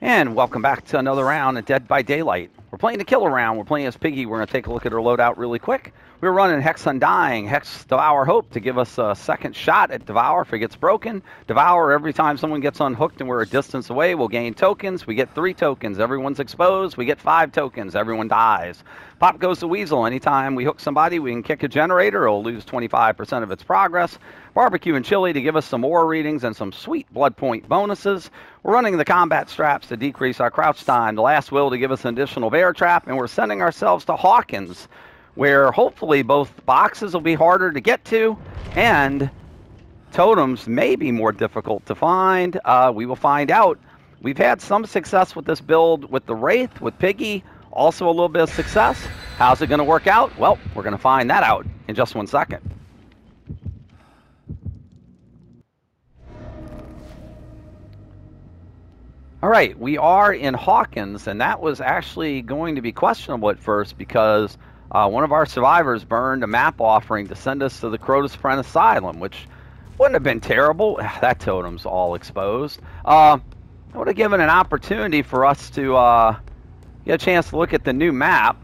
And welcome back to another round at Dead by Daylight. We're playing the killer round. We're playing as Piggy. We're going to take a look at her loadout really quick. We're running Hex Undying, Hex Devour Hope to give us a second shot at Devour if it gets broken. Devour, every time someone gets unhooked and we're a distance away, we'll gain tokens. We get 3 tokens. Everyone's exposed. We get 5 tokens. Everyone dies. Pop goes to Weasel. Anytime we hook somebody, we can kick a generator. It'll lose 25% of its progress. Barbecue and Chili to give us some more readings and some sweet blood point bonuses. We're running the combat straps to decrease our crouch time. The last will to give us an additional bear trap. And we're sending ourselves to Hawkins, where hopefully both boxes will be harder to get to and totems may be more difficult to find. We will find out. We've had some success with this build with the Wraith, with Piggy, also a little bit of success. How's it going to work out? Well, we're going to find that out in just 1 second. All right, we are in Hawkins, and that was actually going to be questionable at first because one of our survivors burned a map offering to send us to the Crotus Friend Asylum, which wouldn't have been terrible. That totem's all exposed. It would have given an opportunity for us to get a chance to look at the new map.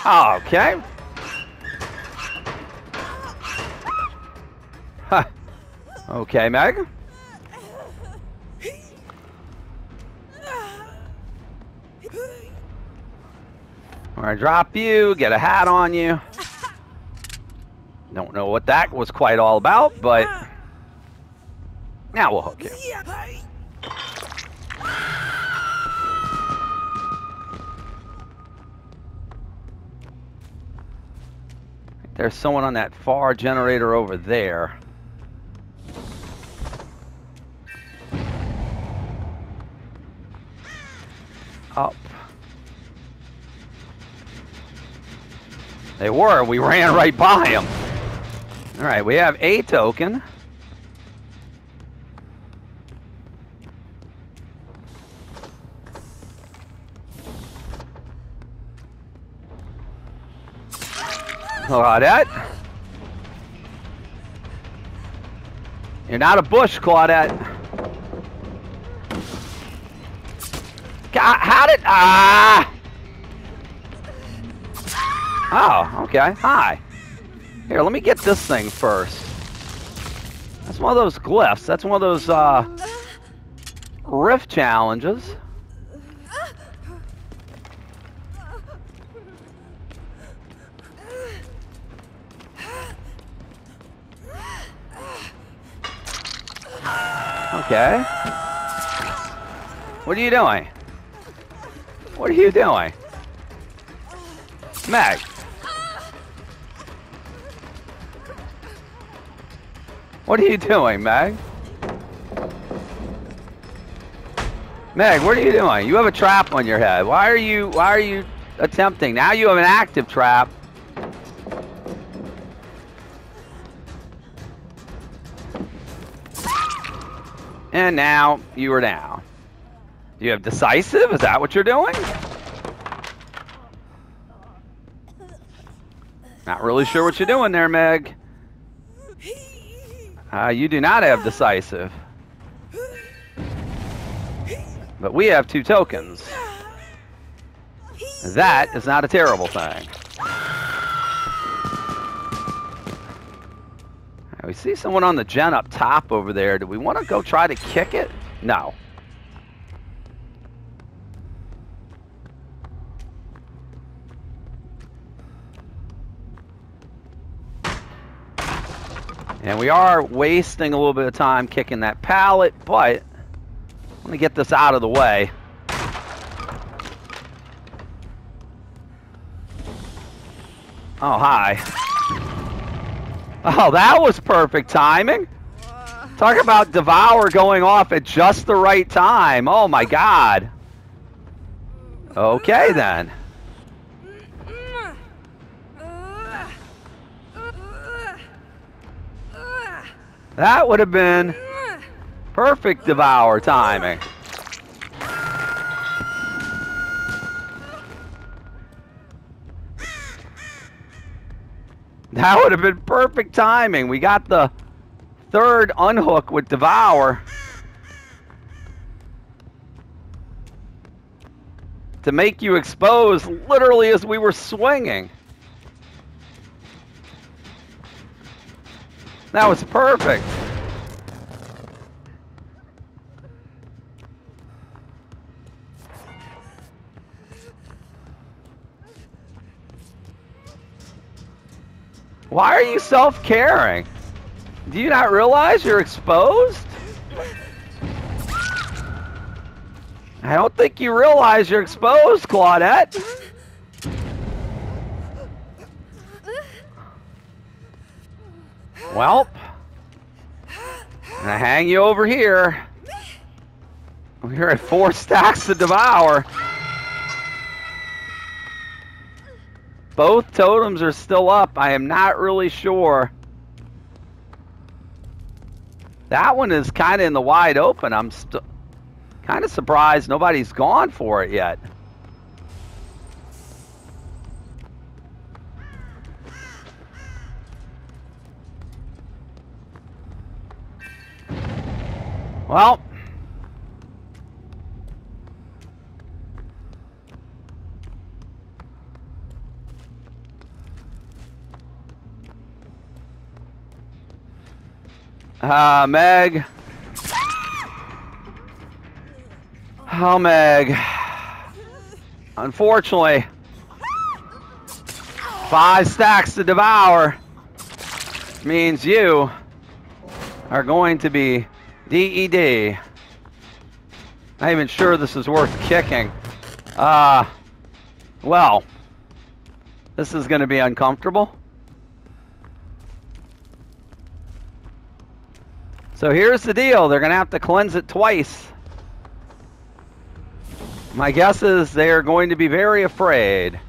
Okay. Huh. Okay, Meg. I'm gonna drop you, get a hat on you. Don't know what that was quite all about, but now we'll hook you. There's someone on that far generator over there. Up. They were. We ran right by them. All right, we have a token. Claudette. You're not a bush, Claudette. God, how did... Oh, okay. Hi. Here, let me get this thing first. That's one of those glyphs. That's one of those rift challenges. Okay. What are you doing? What are you doing? Meg. What are you doing, Meg? Meg, what are you doing? You have a trap on your head. Why are you attempting? Now you have an active trap. And now you are down. You have decisive? Is that what you're doing? Not really sure what you're doing there, Meg. You do not have decisive. But we have 2 tokens. That is not a terrible thing. We see someone on the gen up top over there. Do we want to go try to kick it? No. And we are wasting a little bit of time kicking that pallet, but let me get this out of the way. Oh, hi. Oh, that was perfect timing. Talk about Devour going off at just the right time. Oh, my God. Okay, then. That would have been perfect Devour timing. That would have been perfect timing. We got the third unhook with Devour to make you expose literally as we were swinging. That was perfect. Why are you self-caring? Do you not realize you're exposed? I don't think you realize you're exposed, Claudette. Well, I'm gonna hang you over here. We're at 4 stacks to Devour. Both totems are still up. I am not really sure. That one is kind of in the wide open. I'm kind of surprised nobody's gone for it yet. Well, Meg. Oh, Meg. Unfortunately, 5 stacks to Devour means you are going to be DED. Not even sure this is worth kicking. Well, this is going to be uncomfortable. So here's the deal. They're going to have to cleanse it twice. My guess is they are going to be very afraid.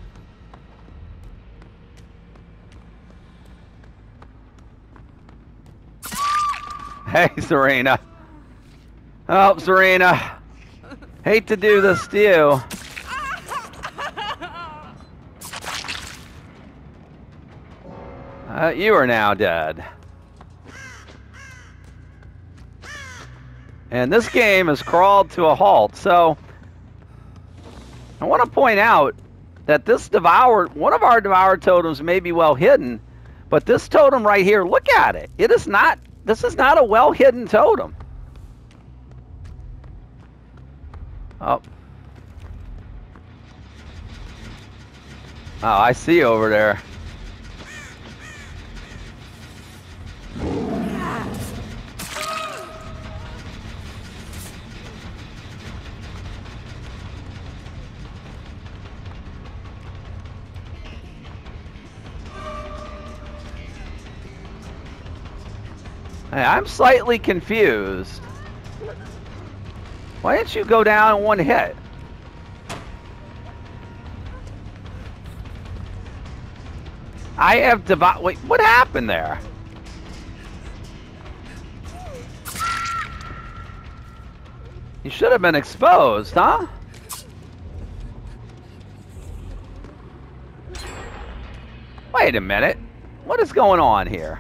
Hey, Serena. Oh, Serena. Hate to do this to you. You are now dead. And this game has crawled to a halt. So I want to point out that this Devour, one of our Devour totems may be well hidden, but this totem right here, look at it. It is not, this is not a well hidden totem. Oh. Oh, I see you over there. Hey, I'm slightly confused. Why didn't you go down in one hit? I have Devour. Wait, what happened there? You should have been exposed, huh? Wait a minute. What is going on here?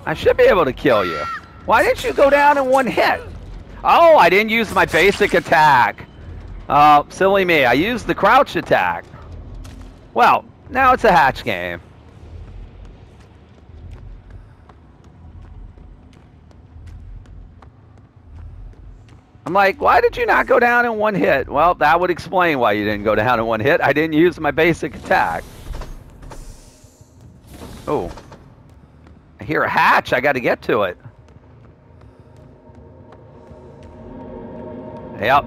I should be able to kill you. Why didn't you go down in one hit? Oh, I didn't use my basic attack. Oh, silly me. I used the crouch attack. Well, now it's a hatch game. I'm like, why did you not go down in one hit? Well, that would explain why you didn't go down in one hit. I didn't use my basic attack. Oh. I hear a hatch. I got to get to it. Yep.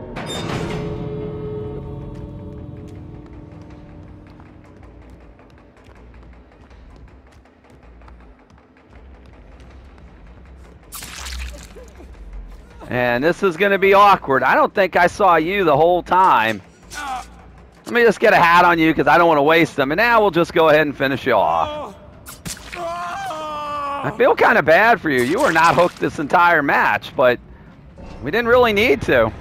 And this is going to be awkward. I don't think I saw you the whole time. Let me just get a hat on you because I don't want to waste them. And now we'll just go ahead and finish you off. I feel kind of bad for you. You were not hooked this entire match, but we didn't really need to.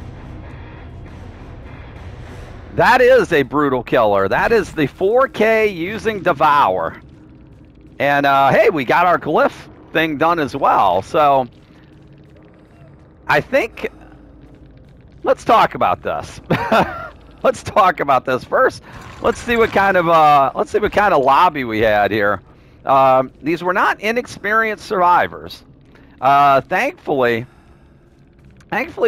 That is a brutal killer. That is the 4K using Devour. And hey, we got our glyph thing done as well. So I think let's talk about this. Let's talk about this first. Let's see what kind of lobby we had here. These were not inexperienced survivors. Thankfully,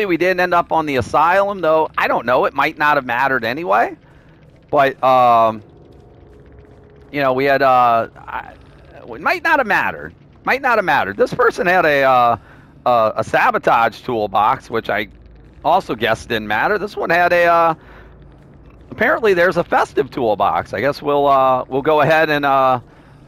we didn't end up on the asylum, though. I don't know. It might not have mattered anyway. But you know, we had it might not have mattered. Might not have mattered. This person had a sabotage toolbox, which I also guess didn't matter. This one had a apparently there's a festive toolbox. I guess we'll go ahead and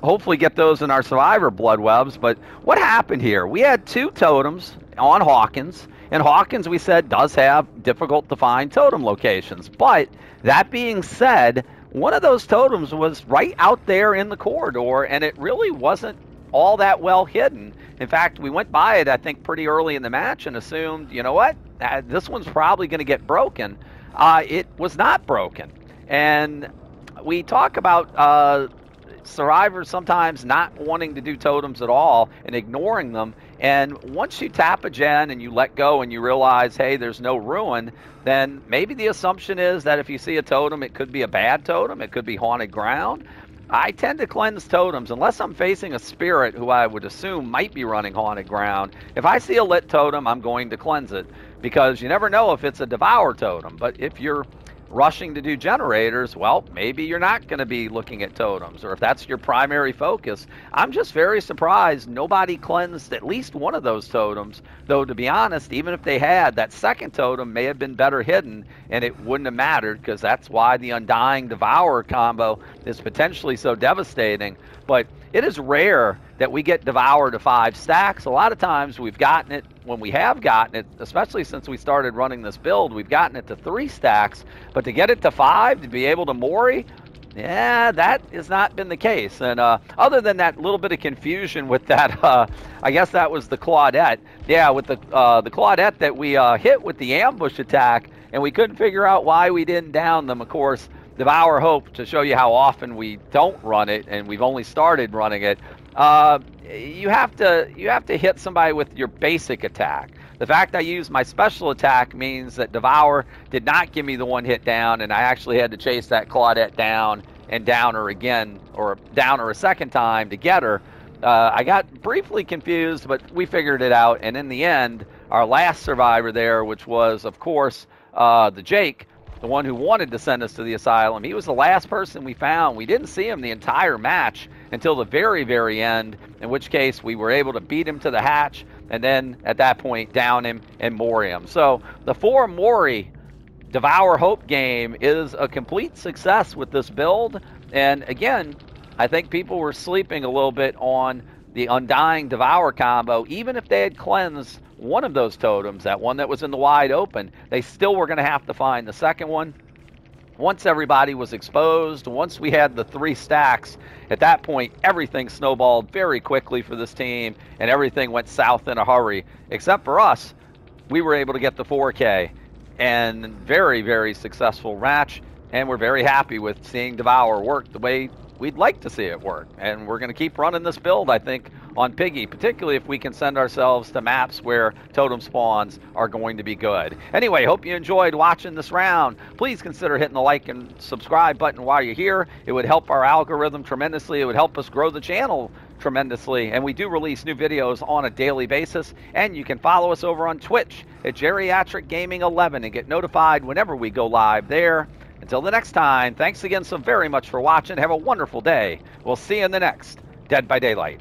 hopefully get those in our survivor blood webs. But what happened here? We had 2 totems on Hawkins, and Hawkins, we said, does have difficult to find totem locations. But that being said, one of those totems was right out there in the corridor, and it really wasn't all that well hidden. In fact, we went by it, I think, pretty early in the match and assumed, you know what, this one's probably going to get broken. It was not broken. And we talk about survivors sometimes not wanting to do totems at all and ignoring them. And once you tap a gen and you let go and you realize, hey, there's no ruin, then maybe the assumption is that if you see a totem, it could be a bad totem, it could be haunted ground. I tend to cleanse totems unless I'm facing a spirit who I would assume might be running haunted ground. If I see a lit totem, I'm going to cleanse it, because you never know if it's a Devour totem. But if you're rushing to do generators, well, maybe you're not going to be looking at totems, or if that's your primary focus. I'm just very surprised nobody cleansed at least one of those totems, though, to be honest, even if they had, that second totem may have been better hidden and it wouldn't have mattered, because that's why the Undying Devour combo is potentially so devastating. But it is rare that we get Devour to 5 stacks. A lot of times we've gotten it, when we have gotten it, especially since we started running this build, we've gotten it to 3 stacks. But to get it to 5, to be able to Mori, yeah, that has not been the case. And other than that little bit of confusion with that, I guess that was the Claudette. Yeah, with the Claudette that we hit with the ambush attack, and we couldn't figure out why we didn't down them. Of course, Devour Hope, to show you how often we don't run it, and we've only started running it, you have to hit somebody with your basic attack. The fact I used my special attack means that Devour did not give me the 1-hit down, and I actually had to chase that Claudette down and down her again, or down her a second time to get her. I got briefly confused, but we figured it out, and in the end, our last survivor there, which was, of course, the Jake, the one who wanted to send us to the asylum, he was the last person we found. We didn't see him the entire match until the very, very end, in which case we were able to beat him to the hatch, and then at that point down him and Mori him. So the 4 Mori Devour Hope game is a complete success with this build. And again, I think people were sleeping a little bit on the Undying Devour combo. Even if they had cleansed one of those totems, that one that was in the wide open, they still were going to have to find the second one. Once everybody was exposed, once we had the 3 stacks, at that point, everything snowballed very quickly for this team, and everything went south in a hurry. Except for us, we were able to get the 4K, and very, very successful match, and we're very happy with seeing Devour work the way we'd like to see it work. And we're going to keep running this build, I think, on Piggy, particularly if we can send ourselves to maps where totem spawns are going to be good. Anyway, hope you enjoyed watching this round. Please consider hitting the like and subscribe button while you're here. It would help our algorithm tremendously. It would help us grow the channel tremendously. And we do release new videos on a daily basis. And you can follow us over on Twitch at Geriatric Gaming 11 and get notified whenever we go live there. Until the next time, thanks again so very much for watching. Have a wonderful day. We'll see you in the next Dead by Daylight.